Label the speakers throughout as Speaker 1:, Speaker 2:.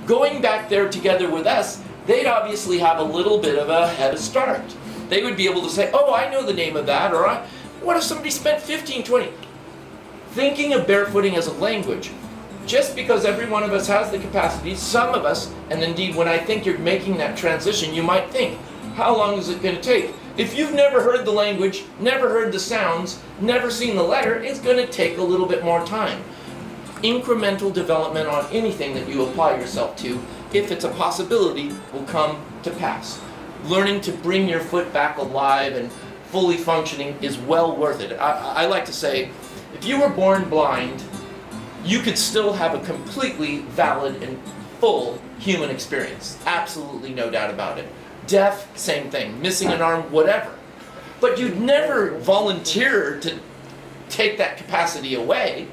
Speaker 1: Going back there together with us, they'd obviously have a little bit of a head start. They would be able to say, oh, I know the name of that, or what if somebody spent 15, 20? Thinking of barefooting as a language. Just because every one of us has the capacity, some of us, and indeed when I think you're making that transition, you might think, how long is it going to take? If you've never heard the language, never heard the sounds, never seen the letter, it's going to take a little bit more time. Incremental development on anything that you apply yourself to, if it's a possibility, will come to pass. Learning to bring your foot back alive and fully functioning is well worth it. I like to say, if you were born blind, you could still have a completely valid and full human experience. Absolutely no doubt about it. Deaf, same thing. Missing an arm, whatever. But you'd never volunteer to take that capacity away.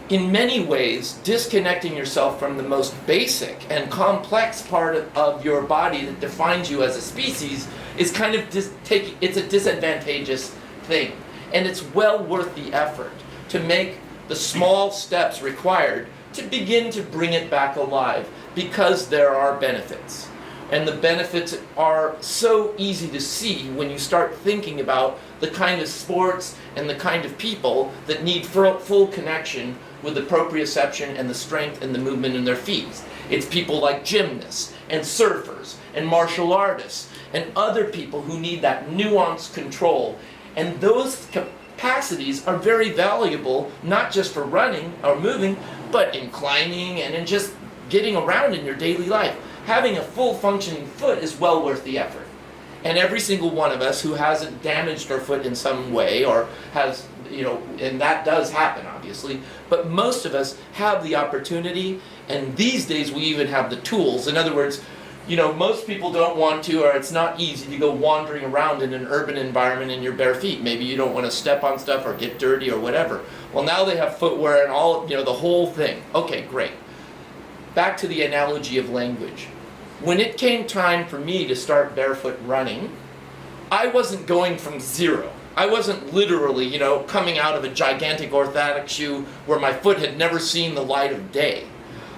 Speaker 1: In many ways, disconnecting yourself from the most basic and complex part of your body that defines you as a species is kind of it's a disadvantageous thing. And it's well worth the effort to make the small steps required to begin to bring it back alive, because there are benefits. And the benefits are so easy to see when you start thinking about the kind of sports and the kind of people that need full connection with the proprioception and the strength and the movement in their feet. It's people like gymnasts and surfers and martial artists and other people who need that nuanced control. And those capacities are very valuable, not just for running or moving, but in climbing and in just getting around in your daily life. Having a full functioning foot is well worth the effort. And every single one of us who hasn't damaged our foot in some way, or has, and that does happen obviously, but most of us have the opportunity, and these days we even have the tools. In other words, most people don't want to, or it's not easy to go wandering around in an urban environment in your bare feet. Maybe you don't want to step on stuff or get dirty or whatever. Well, now they have footwear and all, the whole thing. Okay, great. Back to the analogy of language. When it came time for me to start barefoot running, I wasn't going from zero. I wasn't literally, coming out of a gigantic orthotic shoe where my foot had never seen the light of day.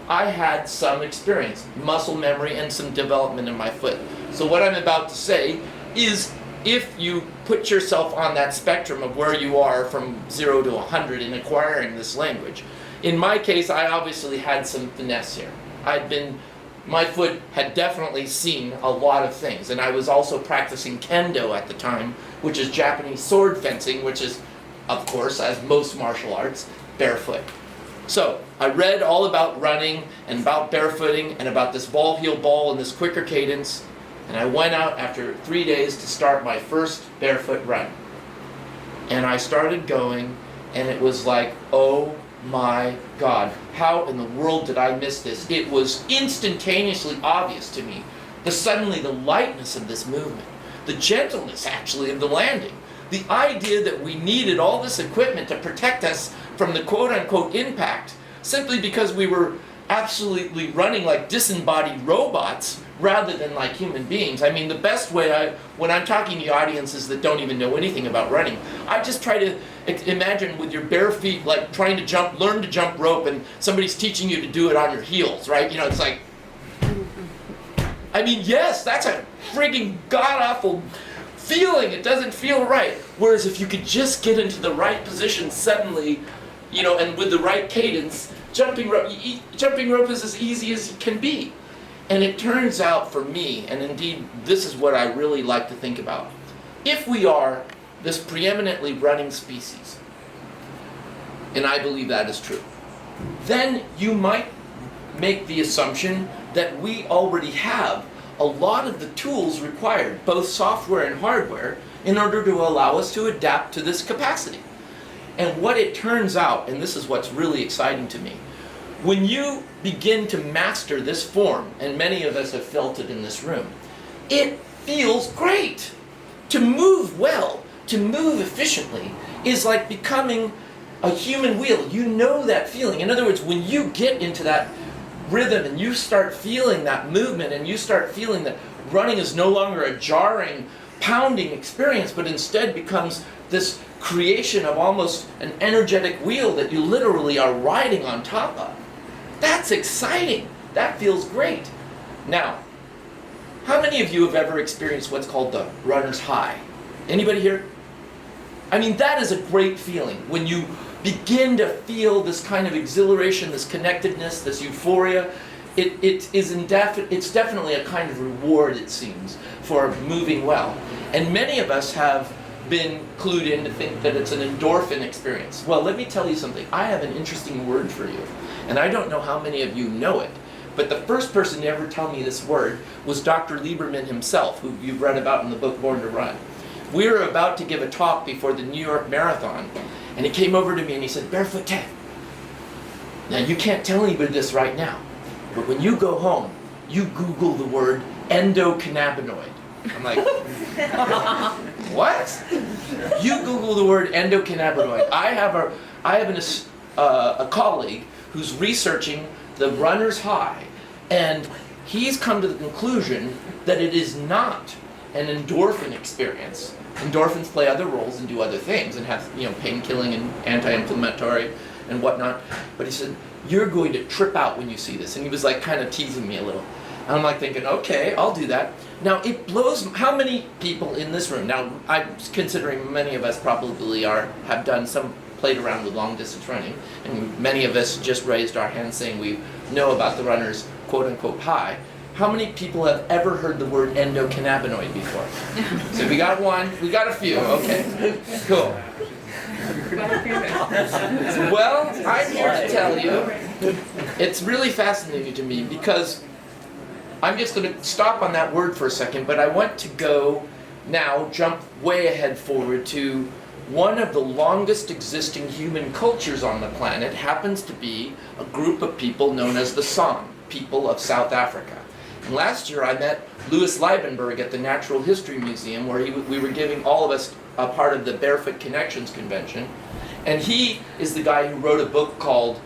Speaker 1: I had some experience, muscle memory, and some development in my foot. So what I'm about to say is, if you put yourself on that spectrum of where you are from 0 to 100 in acquiring this language, in my case, I obviously had some finesse here. My foot had definitely seen a lot of things, and I was also practicing kendo at the time, which is Japanese sword fencing, which is, of course, as most martial arts, barefoot. So I read all about running and about barefooting and about this ball-heel ball and this quicker cadence, and I went out after 3 days to start my first barefoot run. And I started going, and it was like, oh my God, how in the world did I miss this? It was instantaneously obvious to me. Suddenly the lightness of this movement, the gentleness actually of the landing, the idea that we needed all this equipment to protect us from the quote-unquote impact, simply because we were absolutely running like disembodied robots rather than like human beings. I mean, the best way when I'm talking to audiences that don't even know anything about running, I just try to imagine with your bare feet, like trying to learn to jump rope, and somebody's teaching you to do it on your heels, right? It's like, I mean, yes, that's a frigging god-awful feeling. It doesn't feel right. Whereas if you could just get into the right position suddenly, and with the right cadence, jumping rope is as easy as it can be. And it turns out for me, and indeed this is what I really like to think about, if we are this preeminently running species, and I believe that is true, then you might make the assumption that we already have a lot of the tools required, both software and hardware, in order to allow us to adapt to this capacity. And what it turns out, and this is what's really exciting to me, when you begin to master this form, and many of us have felt it in this room, it feels great. To move well, to move efficiently, is like becoming a human wheel. You know that feeling. In other words, when you get into that rhythm and you start feeling that movement, and you start feeling that running is no longer a jarring, pounding experience, but instead becomes this creation of almost an energetic wheel that you literally are riding on top of. That's exciting. That feels great. Now, how many of you have ever experienced what's called the runner's high? Anybody here? I mean, that is a great feeling when you begin to feel this kind of exhilaration, this connectedness, this euphoria. It's definitely a kind of reward, it seems, for moving well. And many of us have been clued in to think that it's an endorphin experience. Well, let me tell you something. I have an interesting word for you, and I don't know how many of you know it, but the first person to ever tell me this word was Dr. Lieberman himself, who you've read about in the book Born to Run. We were about to give a talk before the New York Marathon, and he came over to me and he said, "Barefoot Ted, now you can't tell anybody this right now, but when you go home, you Google the word endocannabinoid." I'm like, what? You Google the word endocannabinoid. I have a colleague who's researching the runner's high, and he's come to the conclusion that it is not an endorphin experience. Endorphins play other roles and do other things and have, pain killing and anti-inflammatory and whatnot. But he said, "You're going to trip out when you see this." And he was like kind of teasing me a little. And I'm like thinking, okay, I'll do that. Now it blows, how many people in this room, now I'm considering many of us probably have done some, played around with long distance running, and many of us just raised our hands saying we know about the runner's quote unquote high. How many people have ever heard the word endocannabinoid before? So we got one, we got a few, okay, cool. Well, I'm here to tell you, it's really fascinating to me because I'm just going to stop on that word for a second, but I want to go now, jump way ahead forward to one of the longest existing human cultures on the planet happens to be a group of people known as the San, people of South Africa. And last year I met Louis Liebenberg at the Natural History Museum, where we were giving all of us a part of the Barefoot Connections Convention. And he is the guy who wrote a book called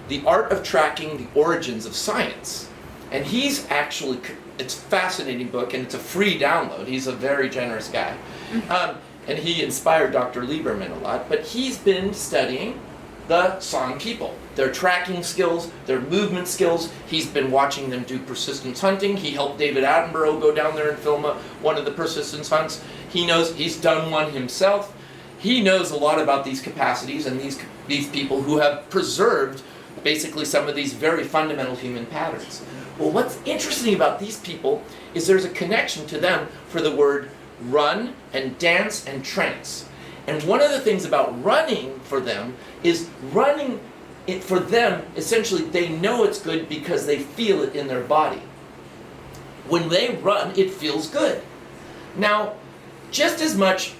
Speaker 1: The Art of Tracking the Origins of Science. And he's actually, it's a fascinating book, and it's a free download. He's a very generous guy. And he inspired Dr. Lieberman a lot, but he's been studying the San people, their tracking skills, their movement skills. He's been watching them do persistence hunting. He helped David Attenborough go down there and film one of the persistence hunts. He knows, he's done one himself. He knows a lot about these capacities and these people who have preserved basically some of these very fundamental human patterns. Well, what's interesting about these people is there's a connection to them for the word run and dance and trance. And one of the things about running for them is running it for them, essentially they know it's good because they feel it in their body. When they run, it feels good. Now, just as much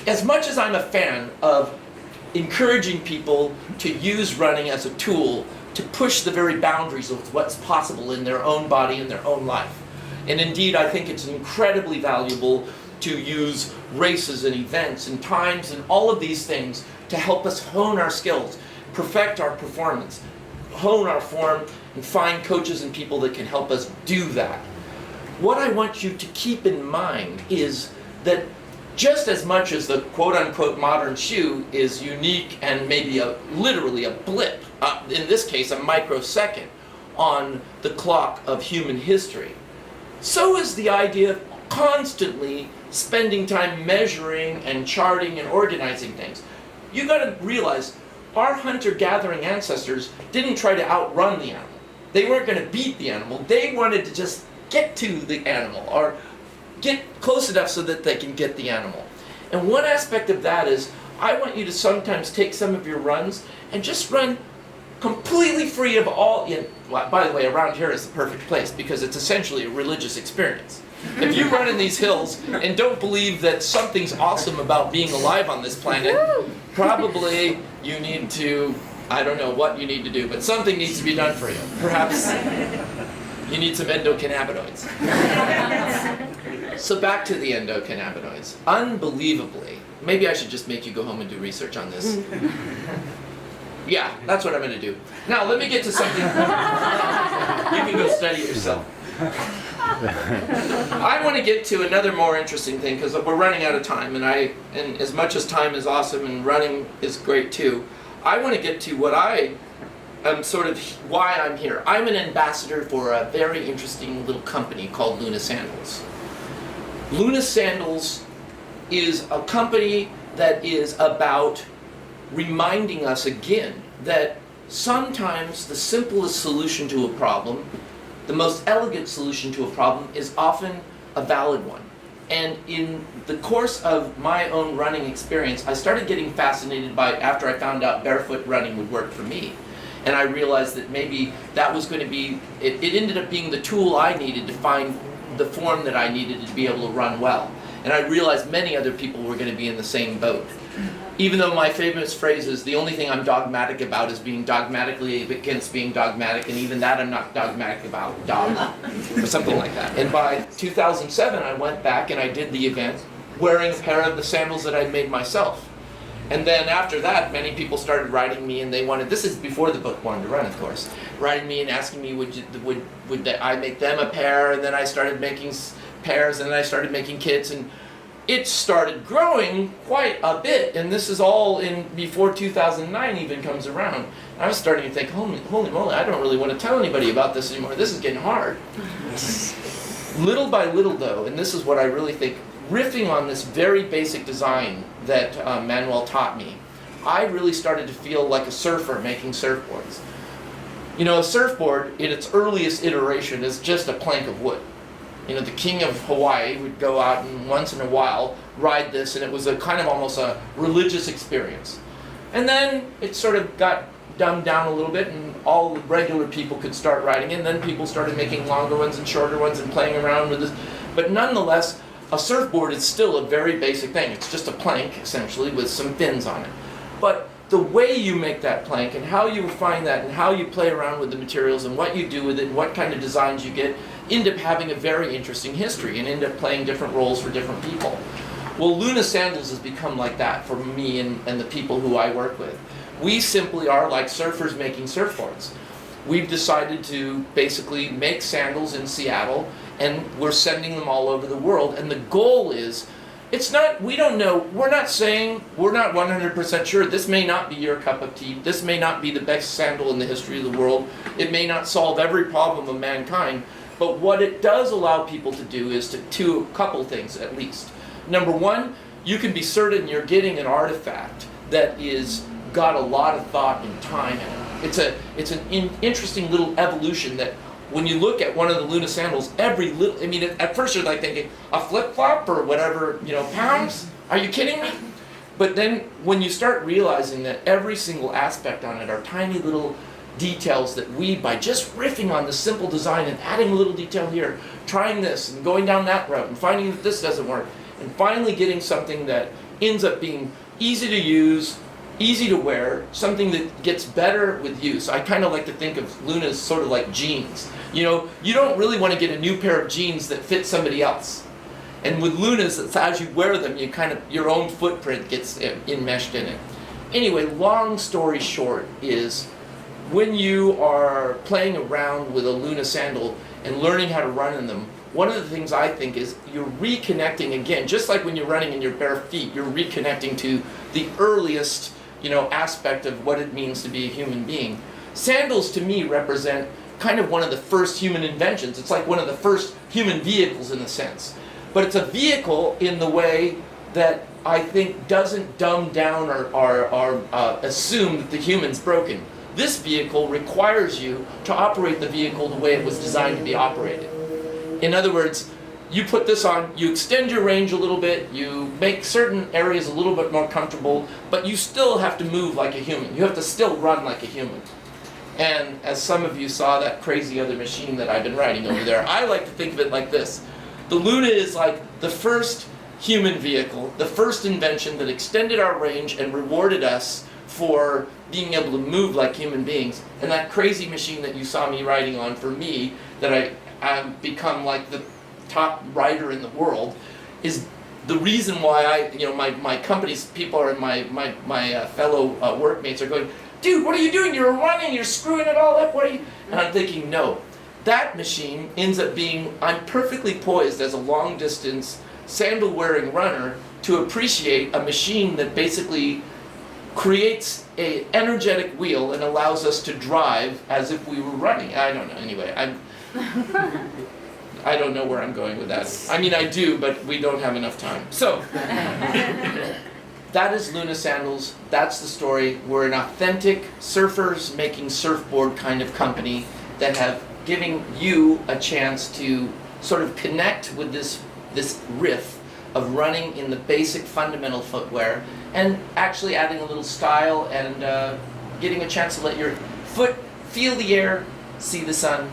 Speaker 1: as I'm a fan of encouraging people to use running as a tool to push the very boundaries of what's possible in their own body and their own life. And indeed, I think it's incredibly valuable to use races and events and times and all of these things to help us hone our skills, perfect our performance, hone our form, and find coaches and people that can help us do that. What I want you to keep in mind is that just as much as the quote-unquote modern shoe is unique and maybe literally a blip, in this case a microsecond, on the clock of human history, so is the idea of constantly spending time measuring and charting and organizing things. You got to realize our hunter-gathering ancestors didn't try to outrun the animal. They weren't going to beat the animal. They wanted to just get to the animal or get close enough so that they can get the animal. And one aspect of that is I want you to sometimes take some of your runs and just run completely free of all, well, by the way, around here is the perfect place because it's essentially a religious experience. If you run in these hills and don't believe that something's awesome about being alive on this planet, probably you need to, I don't know what you need to do, but something needs to be done for you. Perhaps you need some endocannabinoids. So back to the endocannabinoids. Unbelievably, maybe I should just make you go home and do research on this. Yeah, that's what I'm going to do. Now let me get to something. You can go study it yourself. I want to get to another more interesting thing because we're running out of time, and as much as time is awesome and running is great too, I want to get to what I sort of why I'm here. I'm an ambassador for a very interesting little company called Luna Sandals. Luna Sandals is a company that is about reminding us again that sometimes the simplest solution to a problem, the most elegant solution to a problem, is often a valid one. And in the course of my own running experience, I started getting fascinated by, after I found out barefoot running would work for me. And I realized that maybe that was going to be, it ended up being the tool I needed to find the form that I needed to be able to run well. And I realized many other people were going to be in the same boat. Even though my famous phrase is, the only thing I'm dogmatic about is being dogmatically against being dogmatic, and even that I'm not dogmatic about, or something like that. And by 2007, I went back and I did the event wearing a pair of the sandals that I'd made myself. And then after that, many people started writing me, and they wanted, this is before the book Born to Run, of course, writing me and asking me would I make them a pair, and then I started making pairs, and then I started making kits, and it started growing quite a bit, and this is all in before 2009 even comes around. I was starting to think, holy moly, I don't really want to tell anybody about this anymore. This is getting hard. Little by little though, and this is what I really think, riffing on this very basic design that Manuel taught me, I really started to feel like a surfer making surfboards. You know, a surfboard in its earliest iteration is just a plank of wood. You know, the king of Hawaii would go out and once in a while ride this, and it was a kind of almost a religious experience. And then it sort of got dumbed down a little bit, and all the regular people could start riding it, and then people started making longer ones and shorter ones and playing around with this. But nonetheless, a surfboard is still a very basic thing. It's just a plank, essentially, with some fins on it. But the way you make that plank and how you refine that and how you play around with the materials and what you do with it and what kind of designs you get end up having a very interesting history and end up playing different roles for different people. Well, Luna Sandals has become like that for me and the people who I work with. We simply are like surfers making surfboards. We've decided to basically make sandals in Seattle, and we're sending them all over the world, and the goal is, it's not, we don't know, we're not saying, we're not 100% sure, this may not be your cup of tea, this may not be the best sandal in the history of the world, it may not solve every problem of mankind, but what it does allow people to do is to do a couple things at least. Number one, you can be certain you're getting an artifact that is got a lot of thought and time in it. It's an interesting little evolution that when you look at one of the Luna sandals, every little, I mean, at first you're like thinking, a flip-flop or whatever, you know, pounds? Are you kidding me? But then when you start realizing that every single aspect on it are tiny little details that we, by just riffing on the simple design and adding a little detail here, trying this and going down that route and finding that this doesn't work, and finally getting something that ends up being easy to use, easy to wear, something that gets better with use. I kind of like to think of Luna as sort of like jeans. You know, you don't really want to get a new pair of jeans that fit somebody else. And with Lunas, it's as you wear them, you kind of, your own footprint gets enmeshed in it. Anyway, long story short is, when you are playing around with a Luna sandal and learning how to run in them, one of the things I think is you're reconnecting again, just like when you're running in your bare feet, you're reconnecting to the earliest, you know, aspect of what it means to be a human being. Sandals to me represent kind of one of the first human inventions. It's like one of the first human vehicles in a sense. But it's a vehicle in the way that I think doesn't dumb down or assume that the human's broken. This vehicle requires you to operate the vehicle the way it was designed to be operated. In other words, you put this on, you extend your range a little bit, you make certain areas a little bit more comfortable, but you still have to move like a human. You have to still run like a human. And as some of you saw that crazy other machine that I've been riding over there, I like to think of it like this. The Luna is like the first human vehicle, the first invention that extended our range and rewarded us for being able to move like human beings. And that crazy machine that you saw me riding on, for me, that I've become like the top rider in the world, is the reason why my company's people are my fellow workmates are going, dude, what are you doing? You're running, you're screwing it all up, what are you? And I'm thinking, no. That machine ends up being, I'm perfectly poised as a long distance sandal wearing runner to appreciate a machine that basically creates an energetic wheel and allows us to drive as if we were running. I don't know. Anyway, I don't know where I'm going with that. I mean, I do, but we don't have enough time. So, that is Luna Sandals. That's the story. We're an authentic surfers making surfboard kind of company that have given you a chance to sort of connect with this riff of running in the basic fundamental footwear and actually adding a little style and getting a chance to let your foot feel the air, see the sun,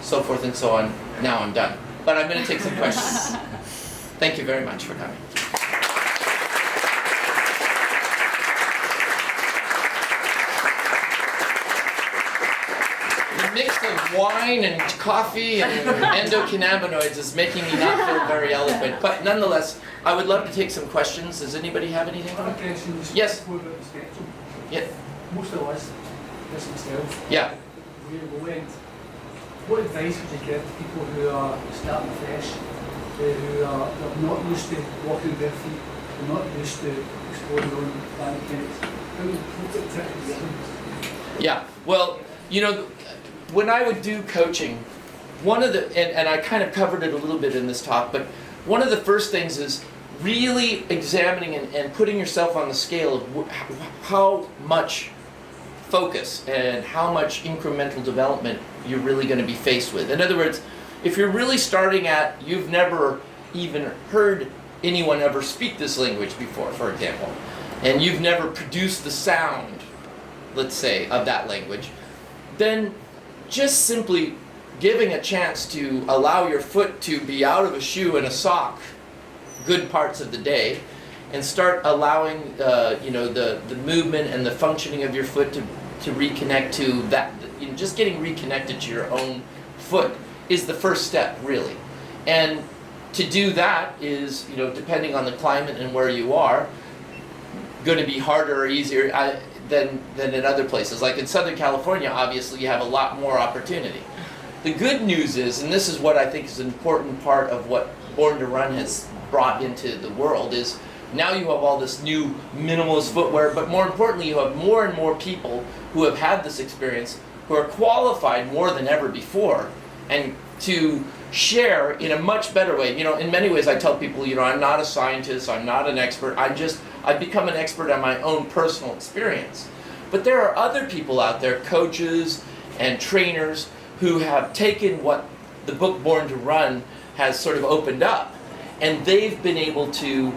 Speaker 1: so forth and so on. Now I'm done. But I'm going to take some questions. Thank you very much for coming. The mix of wine and coffee and endocannabinoids is making me not feel very eloquent. But nonetheless, I would love to take some questions. Does anybody have anything?
Speaker 2: I have a question.
Speaker 1: Yes.
Speaker 2: About the spectrum.
Speaker 1: Yeah.
Speaker 2: Most of us, this myself,
Speaker 1: Yeah.
Speaker 2: we're low end. What advice would you give to people who are starting fresh, who are they're not used to walking bare feet, they're not used to exploring their own planet mechanics? What's the tip to them?
Speaker 1: Yeah. Well, you know, when I would do coaching, one of the, and I kind of covered it a little bit in this talk, but one of the first things is really examining and putting yourself on the scale of how much focus and how much incremental development you're really going to be faced with. In other words, if you're really starting at, you've never even heard anyone ever speak this language before, for example, and you've never produced the sound, let's say, of that language, then just simply giving a chance to allow your foot to be out of a shoe and a sock good parts of the day and start allowing you know, the movement and the functioning of your foot to reconnect to that, you know, just getting reconnected to your own foot is the first step, really. And to do that is, you know, depending on the climate and where you are, going to be harder or easier than in other places. Like in Southern California, obviously, you have a lot more opportunity. The good news is, and this is what I think is an important part of what Born to Run has brought into the world, is now you have all this new minimalist footwear, but more importantly, you have more and more people who have had this experience, who are qualified more than ever before, and to share in a much better way. You know, in many ways I tell people, you know, I'm not a scientist, I'm not an expert, I've become an expert on my own personal experience. But there are other people out there, coaches and trainers, who have taken what the book Born to Run has sort of opened up, and they've been able to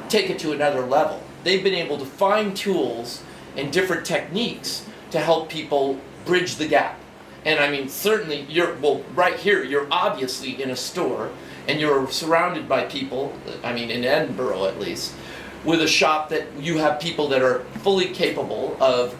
Speaker 1: take it to another level. They've been able to find tools and different techniques to help people bridge the gap. And I mean, certainly, right here, you're obviously in a store, and you're surrounded by people, I mean, in Edinburgh at least, with a shop that you have people that are fully capable of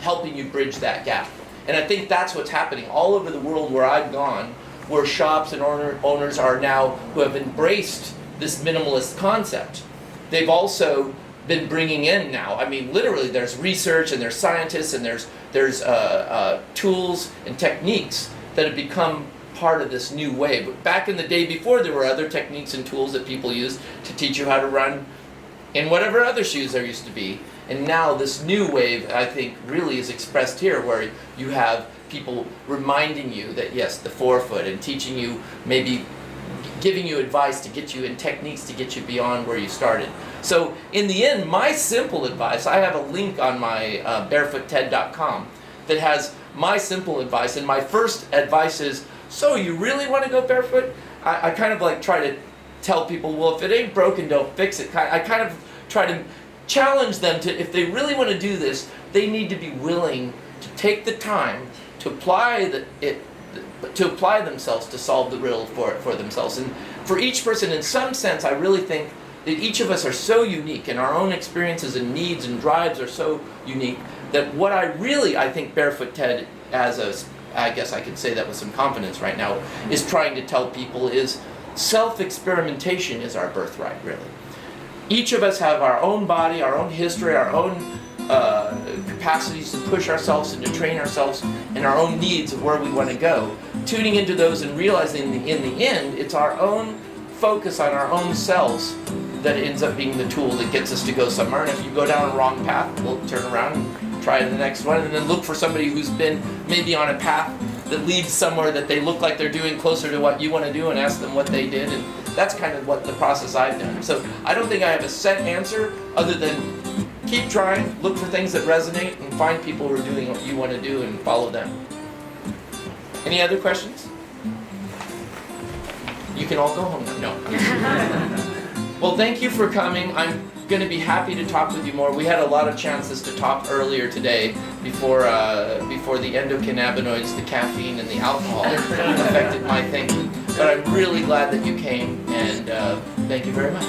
Speaker 1: helping you bridge that gap. And I think that's what's happening all over the world where I've gone, where shops and owners are now who have embraced this minimalist concept. They've also been bringing in now, I mean, literally there's research and there's scientists and there's tools and techniques that have become part of this new way. But back in the day before, there were other techniques and tools that people used to teach you how to run in whatever other shoes there used to be. And now this new wave, I think, really is expressed here, where you have people reminding you that, yes, the forefoot, and teaching you, maybe giving you advice to get you, and techniques to get you beyond where you started. So in the end, my simple advice, I have a link on my barefootted.com that has my simple advice, and my first advice is, so you really want to go barefoot? I kind of like try to tell people, well, if it ain't broken, don't fix it. I kind of try to challenge them to, if they really want to do this, they need to be willing to take the time to apply themselves to solve the riddle for themselves. And for each person, in some sense, I really think that each of us are so unique, and our own experiences and needs and drives are so unique, that what I think Barefoot Ted, I guess I can say that with some confidence right now, is trying to tell people is self-experimentation is our birthright, really. Each of us have our own body, our own history, our own capacities to push ourselves and to train ourselves, and our own needs of where we want to go. Tuning into those and realizing in the end, it's our own focus on our own selves that ends up being the tool that gets us to go somewhere. And if you go down a wrong path, we'll turn around and try the next one, and then look for somebody who's been maybe on a path that leads somewhere that they look like they're doing closer to what you want to do, and ask them what they did. And that's kind of what the process I've done. So I don't think I have a set answer other than keep trying, look for things that resonate, and find people who are doing what you want to do and follow them. Any other questions? You can all go home now. No. Well, thank you for coming. I'm going to be happy to talk with you more. We had a lot of chances to talk earlier today before the endocannabinoids, the caffeine, and the alcohol affected my thinking. But I'm really glad that you came, and thank you very much.